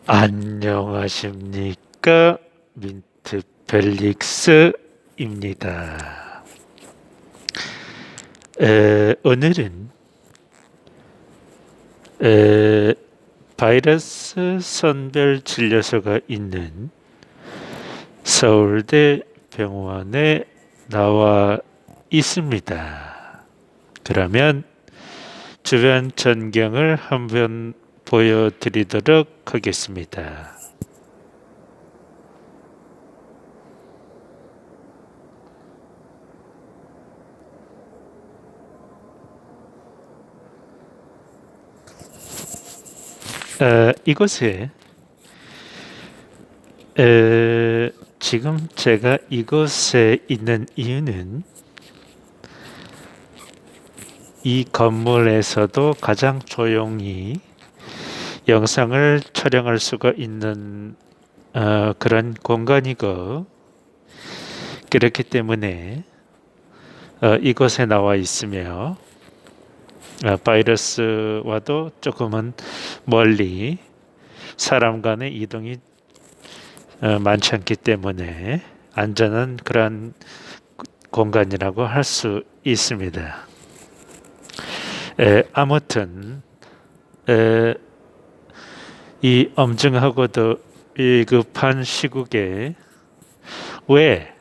안녕하십니까? 민트 펠릭스입니다. 오늘은 바이러스 선별 진료소가 있는 서울대 병원에 나와 있습니다. 그러면 주변 전경을 한번 보여드리도록 하겠습니다. 이곳에 지금 제가 이곳에 있는 이유는 이 건물에서도 가장 조용히 영상을 촬영할 수가 있는 그런 공간이고, 그렇기 때문에 이곳에 나와 있으며 바이러스와도 조금은 멀리 사람 간의 이동이 많지 않기 때문에 안전한 그런 공간이라고 할 수 있습니다. 아무튼 이 엄중하고도 위급한 시국에 왜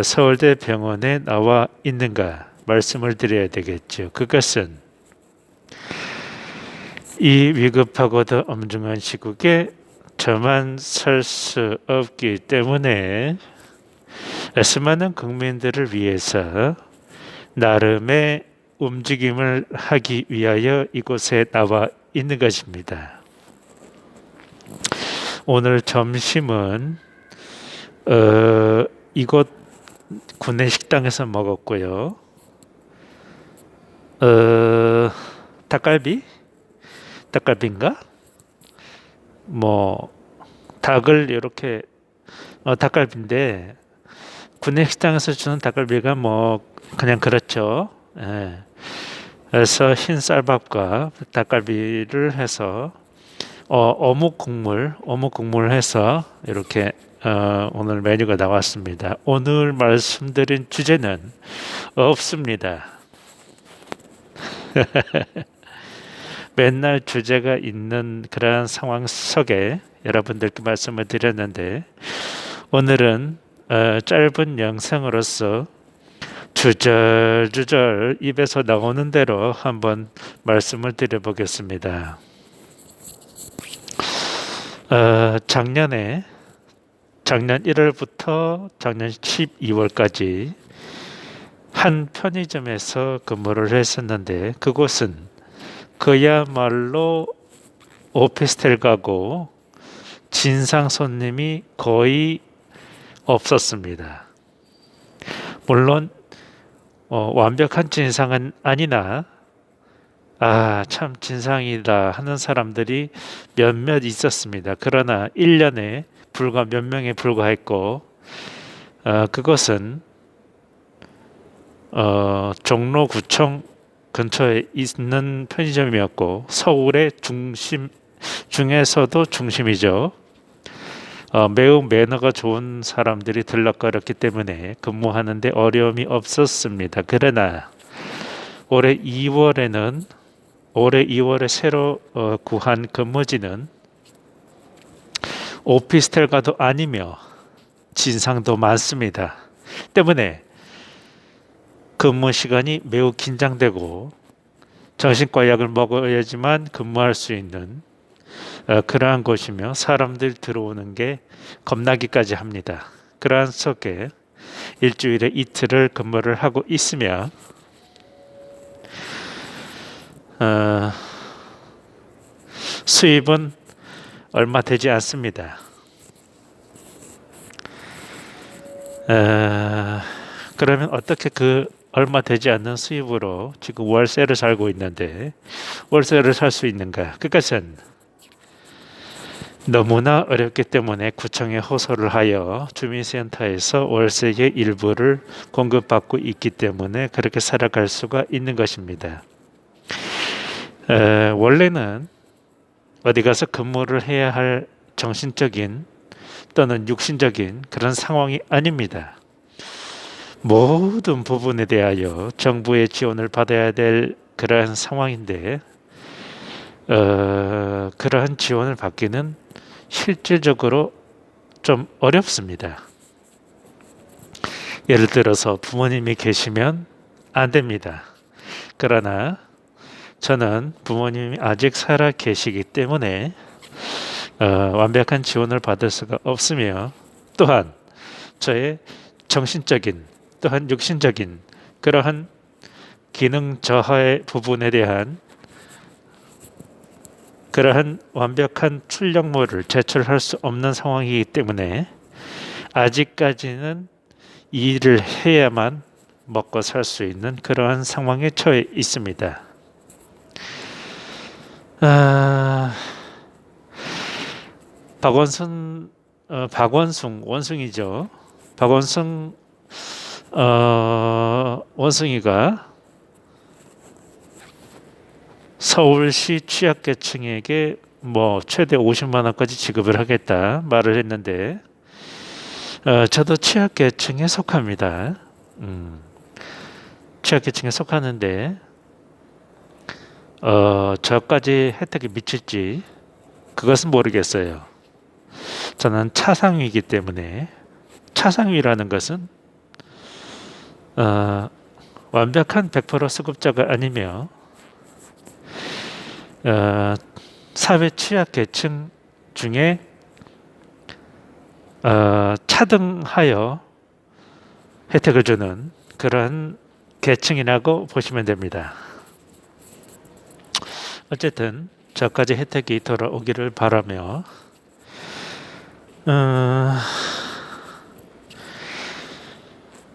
서울대 병원에 나와 있는가 말씀을 드려야 되겠죠. 그것은 이 위급하고도 엄중한 시국에 저만 살 수 없기 때문에 수많은 국민들을 위해서 나름의 움직임을 하기 위하여 이곳에 나와 있는 것입니다. 오늘 점심은 이곳 구내식당에서 먹었고요. 닭갈비인가? 뭐 닭을 이렇게 닭갈비인데 구내식당에서 주는 닭갈비가 뭐 그냥 그렇죠. 그래서 흰 쌀밥과 닭갈비를 해서 어묵 국물 해서 이렇게 오늘 메뉴가 나왔습니다. 오늘 말씀드린 주제는 없습니다. 맨날 주제가 있는 그러한 상황 속에 여러분들께 말씀을 드렸는데, 오늘은 짧은 영상으로서 주절주절 입에서 나오는 대로 한번 말씀을 드려보겠습니다. 작년 1월부터 작년 12월까지 한 편의점에서 근무를 했었는데, 그곳은 그야말로 오피스텔 가고 진상 손님이 거의 없었습니다. 물론 완벽한 진상은 아니나 참 진상이다 하는 사람들이 몇몇 있었습니다. 그러나 1년에 불과 몇 명에 불과했고, 그것은 종로구청 근처에 있는 편의점이었고, 서울의 중심 중에서도 중심이죠. 매우 매너가 좋은 사람들이 들락거렸기 때문에 근무하는데 어려움이 없었습니다. 그러나 올해 2월에 새로 구한 근무지는 오피스텔과도 아니며 진상도 많습니다. 때문에 근무 시간이 매우 긴장되고 정신과 약을 먹어야지만 근무할 수 있는 그러한 곳이며, 사람들 들어오는 게 겁나기까지 합니다. 그러한 속에 일주일에 이틀을 근무를 하고 있으며 수입은 얼마 되지 않습니다. 그러면 어떻게 그 얼마 되지 않는 수입으로 지금 월세를 살고 있는데 월세를 살 수 있는가? 그것은 너무나 어렵기 때문에 구청에 호소를 하여 주민센터에서 월세의 일부를 공급받고 있기 때문에 그렇게 살아갈 수가 있는 것입니다. 원래는 어디 가서 근무를 해야 할 정신적인 또는 육신적인 그런 상황이 아닙니다. 모든 부분에 대하여 정부의 지원을 받아야 될 그러한 상황인데 그러한 지원을 받기는 실질적으로 좀 어렵습니다. 예를 들어서 부모님이 계시면 안 됩니다. 그러나 저는 부모님이 아직 살아 계시기 때문에 완벽한 지원을 받을 수가 없으며 또한 저의 정신적인 또한 육신적인 그러한 기능 저하의 부분에 대한 그러한 완벽한 출력물을 제출할 수 없는 상황이기 때문에 아직까지는 일을 해야만 먹고 살 수 있는 그러한 상황에 처해 있습니다. 박원순 원숭이죠. 박원순 원숭이가 서울시 취약계층에게 최대 50만 원까지 지급을 하겠다 말을 했는데 저도 취약계층에 속합니다. 취약계층에 속하는데 저까지 혜택이 미칠지 그것은 모르겠어요. 저는 차상위이기 때문에 차상위라는 것은 완벽한 100% 수급자가 아니며 사회 취약계층 중에 차등하여 혜택을 주는 그러한 계층이라고 보시면 됩니다. 어쨌든 저까지 혜택이 돌아오기를 바라며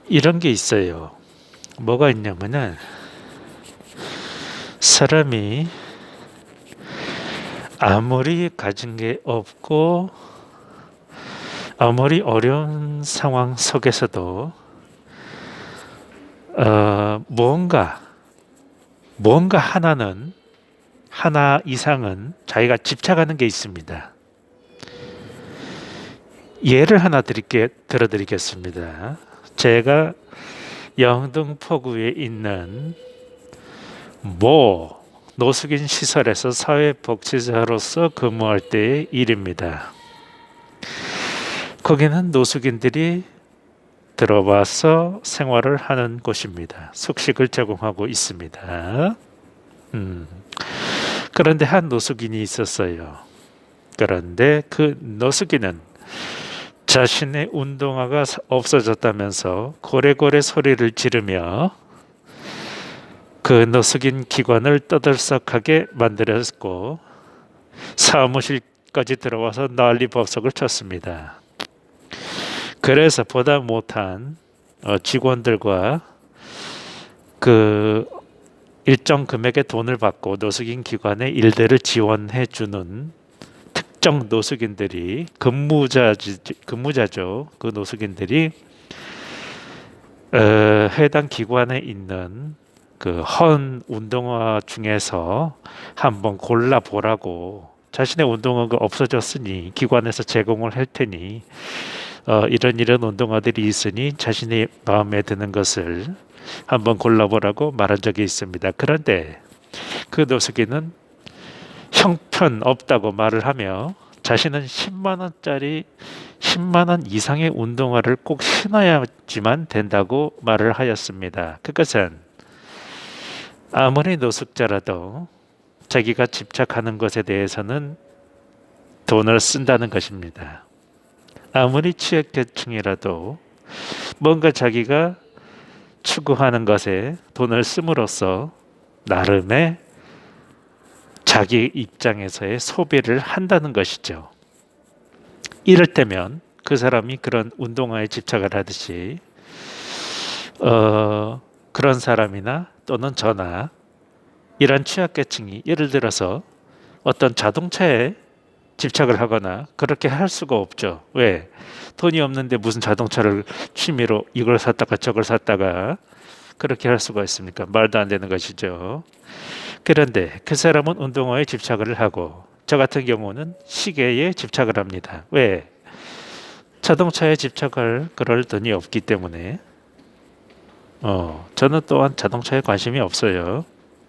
이런 게 있어요. 뭐가 있냐면은 사람이 아무리 가진 게 없고 아무리 어려운 상황 속에서도 뭔가 하나 이상은 자기가 집착하는 게 있습니다. 예를 하나 들어드리겠습니다. 제가 영등포구에 있는 모 노숙인 시설에서 사회복지사로서 근무할 때의 일입니다. 거기는 노숙인들이 들어와서 생활을 하는 곳입니다. 숙식을 제공하고 있습니다. 그런데 한 노숙인이 있었어요. 그런데 그 노숙인은 자신의 운동화가 없어졌다면서 고래고래 소리를 지르며 그 노숙인 기관을 떠들썩하게 만들었고 사무실까지 들어와서 난리법석을 쳤습니다. 그래서 보다 못한 직원들과 그 일정 금액의 돈을 받고 노숙인 기관의 일들을 지원해 주는 특정 노숙인들이 근무자죠. 그 노숙인들이 해당 기관에 있는 그 헌 운동화 중에서 한번 골라보라고 자신의 운동화가 없어졌으니 기관에서 제공을 할 테니 이런 운동화들이 있으니 자신의 마음에 드는 것을 한번 골라보라고 말한 적이 있습니다. 그런데 그 노숙인은 형편없다고 말을 하며 자신은 10만 원 이상의 운동화를 꼭 신어야지만 된다고 말을 하였습니다. 그것은 아무리 노숙자라도 자기가 집착하는 것에 대해서는 돈을 쓴다는 것입니다. 아무리 취약계층이라도 뭔가 자기가 추구하는 것에 돈을 씀으로써 나름의 자기 입장에서의 소비를 한다는 것이죠. 이를테면 그 사람이 그런 운동화에 집착을 하듯이 그런 사람이나 또는 저나 이런 취약계층이 예를 들어서 어떤 자동차에 집착을 하거나 그렇게 할 수가 없죠. 왜? 돈이 없는데 무슨 자동차를 취미로 이걸 샀다가 저걸 샀다가 그렇게 할 수가 있습니까? 말도 안 되는 것이죠. 그런데 그 사람은 운동화에 집착을 하고 저 같은 경우는 시계에 집착을 합니다. 왜? 자동차에 집착할 그럴 돈이 없기 때문에. 저는 또한 자동차에 관심이 없어요.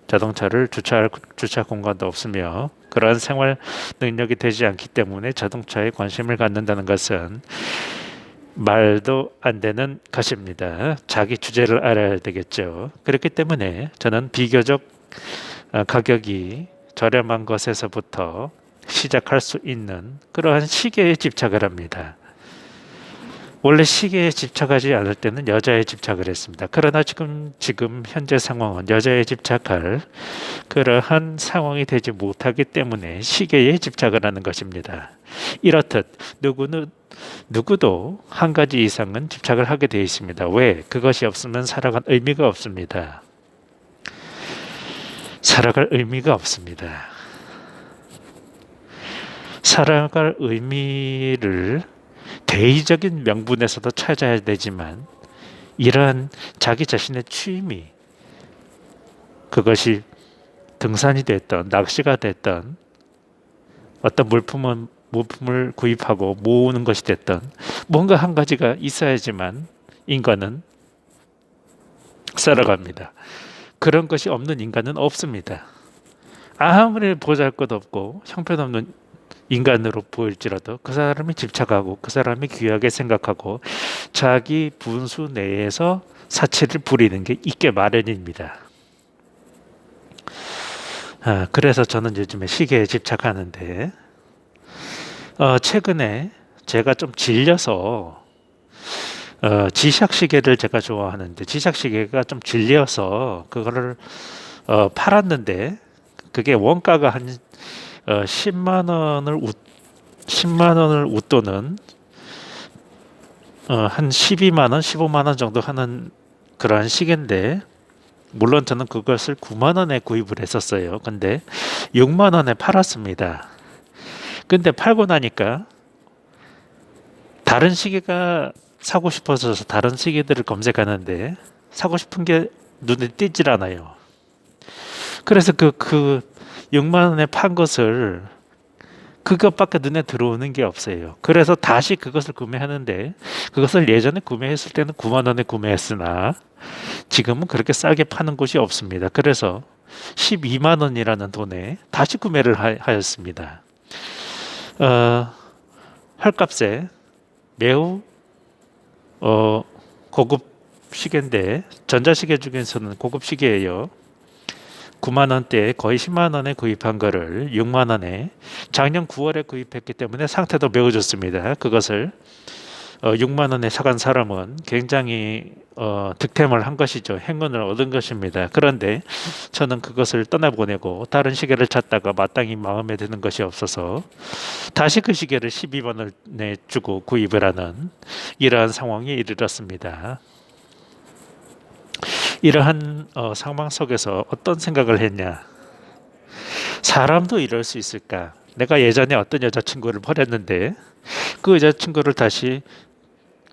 자동차를 주차할 주차 공간도 없으며 그러한 생활 능력이 되지 않기 때문에 자동차에 관심을 갖는다는 것은 말도 안 되는 것입니다. 자기 주제를 알아야 되겠죠. 그렇기 때문에 저는 비교적 가격이 저렴한 것에서부터 시작할 수 있는 그러한 시계에 집착을 합니다. 원래 시계에 집착하지 않을 때는 여자에 집착을 했습니다. 그러나 지금 현재 상황은 여자에 집착할 그러한 상황이 되지 못하기 때문에 시계에 집착을 하는 것입니다. 이렇듯 누구도 한 가지 이상은 집착을 하게 되어 있습니다. 왜? 그것이 없으면 살아갈 의미가 없습니다. 살아갈 의미가 없습니다. 살아갈 의미를 대의적인 명분에서도 찾아야 되지만 이러한 자기 자신의 취미, 그것이 등산이 됐던 낚시가 됐던 어떤 물품을 구입하고 모으는 것이 됐던 뭔가 한 가지가 있어야지만 인간은 살아갑니다. 그런 것이 없는 인간은 없습니다. 아무리 보잘것없고 형편없는 인간으로 보일지라도 그 사람이 집착하고 그 사람이 귀하게 생각하고 자기 분수 내에서 사치를 부리는 게 있게 마련입니다. 그래서 저는 요즘에 시계에 집착하는데 최근에 제가 좀 질려서 지샥시계를 제가 좋아하는데 지샥시계가 좀 질려서 그거를 팔았는데 그게 원가가 한 10만 원을 웃도는 한 12만 원, 15만 원 정도 하는 그러한 시계인데 물론 저는 그것을 9만 원에 구입을 했었어요. 근데 6만 원에 팔았습니다. 근데 팔고 나니까 다른 시계가 사고 싶어서 다른 시계들을 검색하는데 사고 싶은 게 눈에 띄질 않아요. 그래서 그 6만 원에 판 것을 그것밖에 눈에 들어오는 게 없어요. 그래서 다시 그것을 구매하는데 그것을 예전에 구매했을 때는 9만 원에 구매했으나 지금은 그렇게 싸게 파는 곳이 없습니다. 그래서 12만 원이라는 돈에 다시 구매를 하였습니다. 헐값에 매우 고급 시계인데 전자시계 중에서는 고급 시계예요. 9만 원대에 거의 10만 원에 구입한 거를 6만 원에 작년 9월에 구입했기 때문에 상태도 매우 좋습니다. 그것을 6만 원에 사간 사람은 굉장히 득템을 한 것이죠. 행운을 얻은 것입니다. 그런데 저는 그것을 떠나보내고 다른 시계를 찾다가 마땅히 마음에 드는 것이 없어서 다시 그 시계를 12만 원에 주고 구입을 하는 이러한 상황에 이르렀습니다. 이러한 상황 속에서 어떤 생각을 했냐? 사람도 이럴 수 있을까? 내가 예전에 어떤 여자친구를 버렸는데 그 여자친구를 다시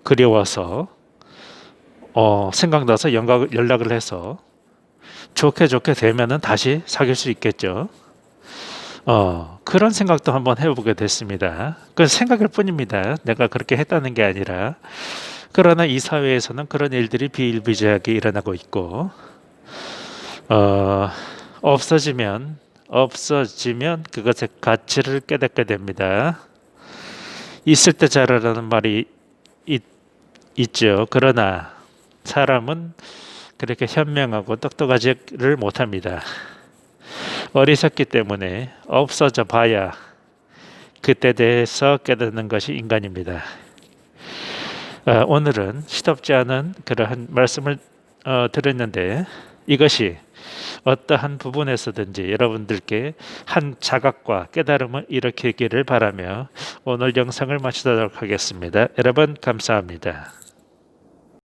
그리워서 생각나서 연락을 해서 좋게 되면은 다시 사귈 수 있겠죠. 그런 생각도 한번 해보게 됐습니다. 그 생각일 뿐입니다. 내가 그렇게 했다는 게 아니라. 그러나 이 사회에서는 그런 일들이 비일비재하게 일어나고 있고 없어지면 그것의 가치를 깨닫게 됩니다. 있을 때 잘하라는 말이 있죠. 그러나 사람은 그렇게 현명하고 똑똑하지를 못합니다. 어리석기 때문에 없어져 봐야 그때 대해서 깨닫는 것이 인간입니다. 오늘은 시덥지 않은 그러한 말씀을 드렸는데 이것이 어떠한 부분에서든지 여러분들께 한 자각과 깨달음을 일으키기를 바라며 오늘 영상을 마치도록 하겠습니다. 여러분 감사합니다.